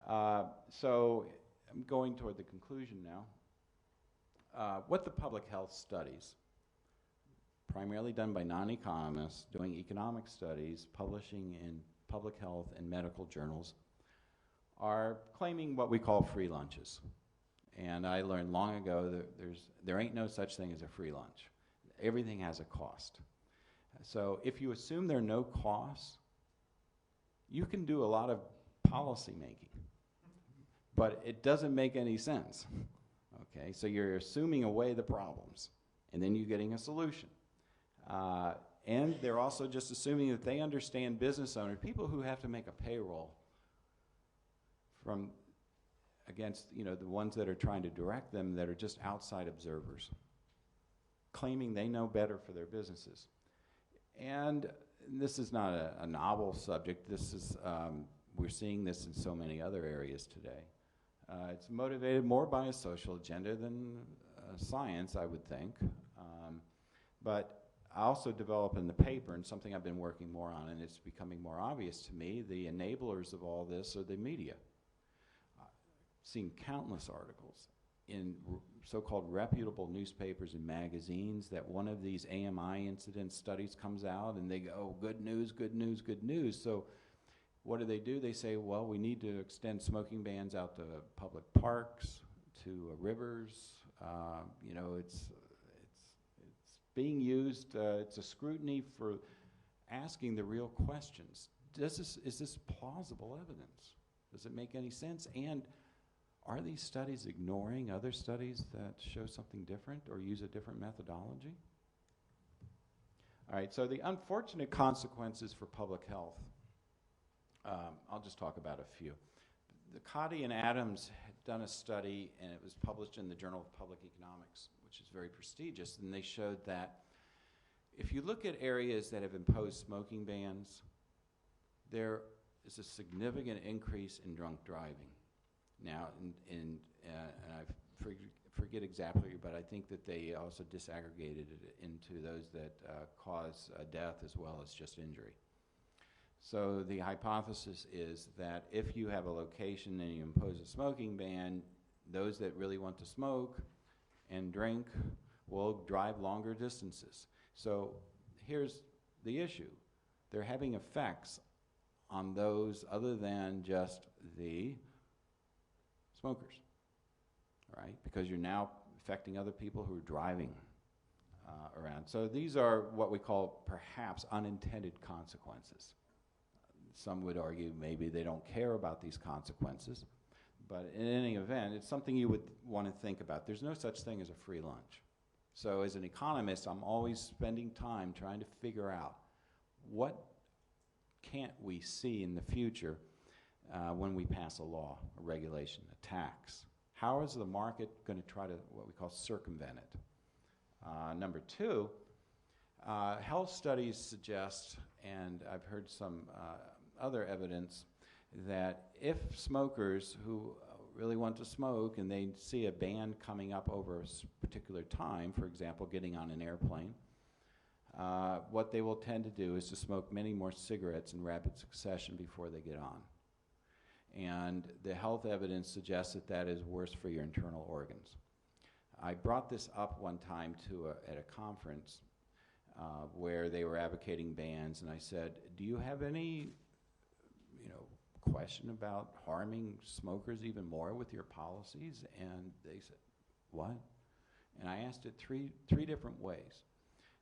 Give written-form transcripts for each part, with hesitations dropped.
So I'm going toward the conclusion now. What the public health studies, primarily done by non-economists, doing economic studies, publishing in public health and medical journals, are claiming what we call free lunches. And I learned long ago that there ain't no such thing as a free lunch. Everything has a cost. So if you assume there are no costs, you can do a lot of policy making, but it doesn't make any sense. Okay, so you're assuming away the problems, and then you're getting a solution. And they're also just assuming that they understand business owners, people who have to make a payroll from against, you know, the ones that are trying to direct them, that are just outside observers, claiming they know better for their businesses. And this is not a novel subject. This is, we're seeing this in so many other areas today. It's motivated more by a social agenda than science, I would think. But I also develop in the paper, and something I've been working more on, and it's becoming more obvious to me, the enablers of all this are the media. I've seen countless articles in so-called reputable newspapers and magazines that one of these AMI incident studies comes out, and they go, oh, good news, good news, good news. So what do? They say, well, we need to extend smoking bans out to public parks, to rivers. You know, it's being used, it's a scrutiny for asking the real questions. Is this plausible evidence? Does it make any sense? And are these studies ignoring other studies that show something different or use a different methodology? All right, so the unfortunate consequences for public health. I'll just talk about a few. The Coddy and Adams had done a study, and it was published in the Journal of Public Economics, which is very prestigious, and they showed that if you look at areas that have imposed smoking bans, there is a significant increase in drunk driving. Now, and I forget exactly, but I think that they also disaggregated it into those that cause death as well as just injury. So the hypothesis is that if you have a location and you impose a smoking ban, those that really want to smoke and drink will drive longer distances. So here's the issue. They're having effects on those other than just the smokers, right? Because you're now affecting other people who are driving around. So these are what we call perhaps unintended consequences. Some would argue maybe they don't care about these consequences, but in any event, it's something you would want to think about. There's no such thing as a free lunch. So as an economist, I'm always spending time trying to figure out what can't we see in the future when we pass a law, a regulation, a tax. How is the market going to try to, what we call, circumvent it? Number two, health studies suggest, and I've heard some other evidence, that if smokers who really want to smoke and they see a ban coming up over a particular time, for example, getting on an airplane, what they will tend to do is to smoke many more cigarettes in rapid succession before they get on. And the health evidence suggests that that is worse for your internal organs. I brought this up one time at a conference where they were advocating bans, and I said, do you have any question about harming smokers even more with your policies? And they said, what? And I asked it three different ways.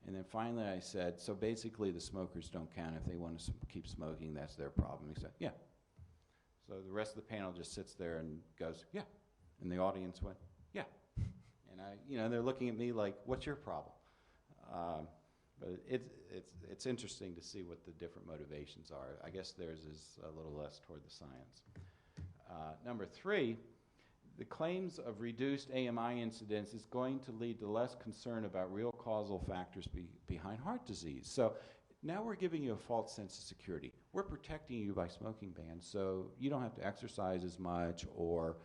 And then finally I said, so basically the smokers don't count. If they want to keep smoking, that's their problem. He said, yeah. So the rest of the panel just sits there and goes, yeah. And the audience went, yeah. And they're looking at me like, what's your problem? But it's interesting to see what the different motivations are. I guess theirs is a little less toward the science. Number three, the claims of reduced AMI incidence is going to lead to less concern about real causal factors behind heart disease. So now we're giving you a false sense of security. We're protecting you by smoking bans, so you don't have to exercise as much or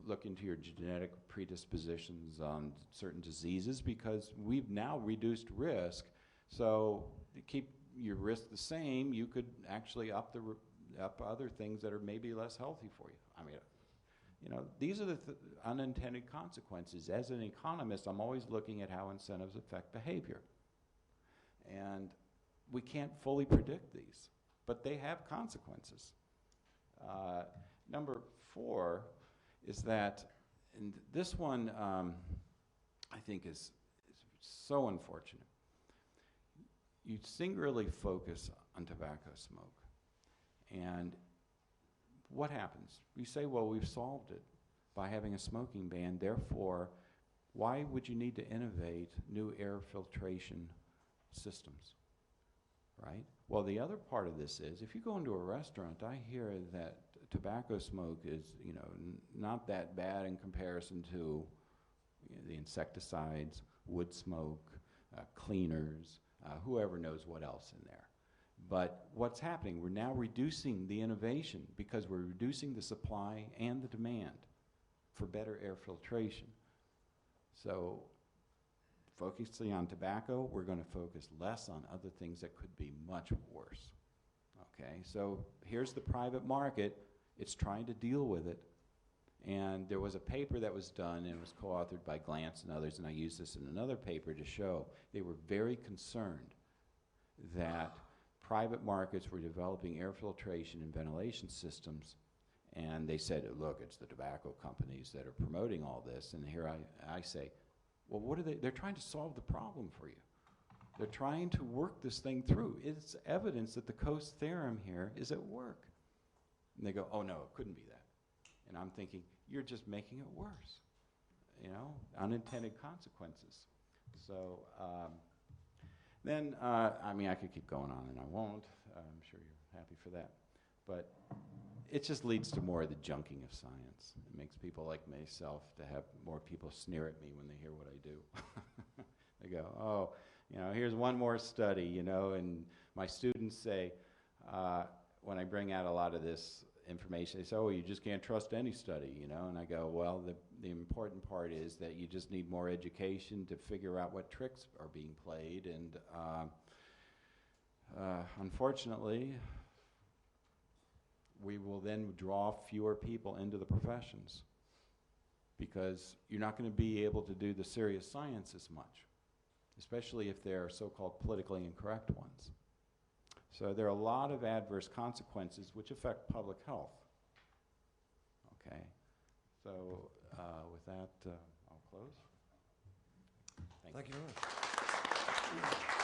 look into your genetic predispositions on certain diseases, because we've now reduced risk. So to keep your risk the same, you could actually up up other things that are maybe less healthy for you. I mean, you know, these are the unintended consequences. As an economist, I'm always looking at how incentives affect behavior. And we can't fully predict these, but they have consequences. Number 4 is that, and this one I think is so unfortunate. You singularly focus on tobacco smoke. And what happens? You say, well, we've solved it by having a smoking ban, therefore, why would you need to innovate new air filtration systems, right? Well, the other part of this is, if you go into a restaurant, I hear that tobacco smoke is, you know, not that bad in comparison to, you know, the insecticides, wood smoke, cleaners, whoever knows what else in there. But what's happening? We're now reducing the innovation because we're reducing the supply and the demand for better air filtration. So focusing on tobacco, we're going to focus less on other things that could be much worse. Okay, so here's the private market. It's trying to deal with it. And there was a paper that was done, and it was co-authored by Glantz and others, and I used this in another paper to show they were very concerned that private markets were developing air filtration and ventilation systems, and they said, look, it's the tobacco companies that are promoting all this. And here I say, well, what are they? They're trying to solve the problem for you. They're trying to work this thing through. It's evidence that the Coase theorem here is at work. And they go, oh, no, it couldn't be that. And I'm thinking, you're just making it worse, you know, unintended consequences. So then, I mean, I could keep going on, and I won't. I'm sure you're happy for that. But it just leads to more of the junking of science. It makes people like myself to have more people sneer at me when they hear what I do. They go, oh, you know, here's one more study, you know, and my students say, when I bring out a lot of this information, they say, oh, you just can't trust any study, you know, and I go, well, the important part is that you just need more education to figure out what tricks are being played, and unfortunately, we will then draw fewer people into the professions because you're not going to be able to do the serious science as much, especially if they're so-called politically incorrect ones. So there are a lot of adverse consequences which affect public health. Okay, so with that, I'll close. Thank you very much.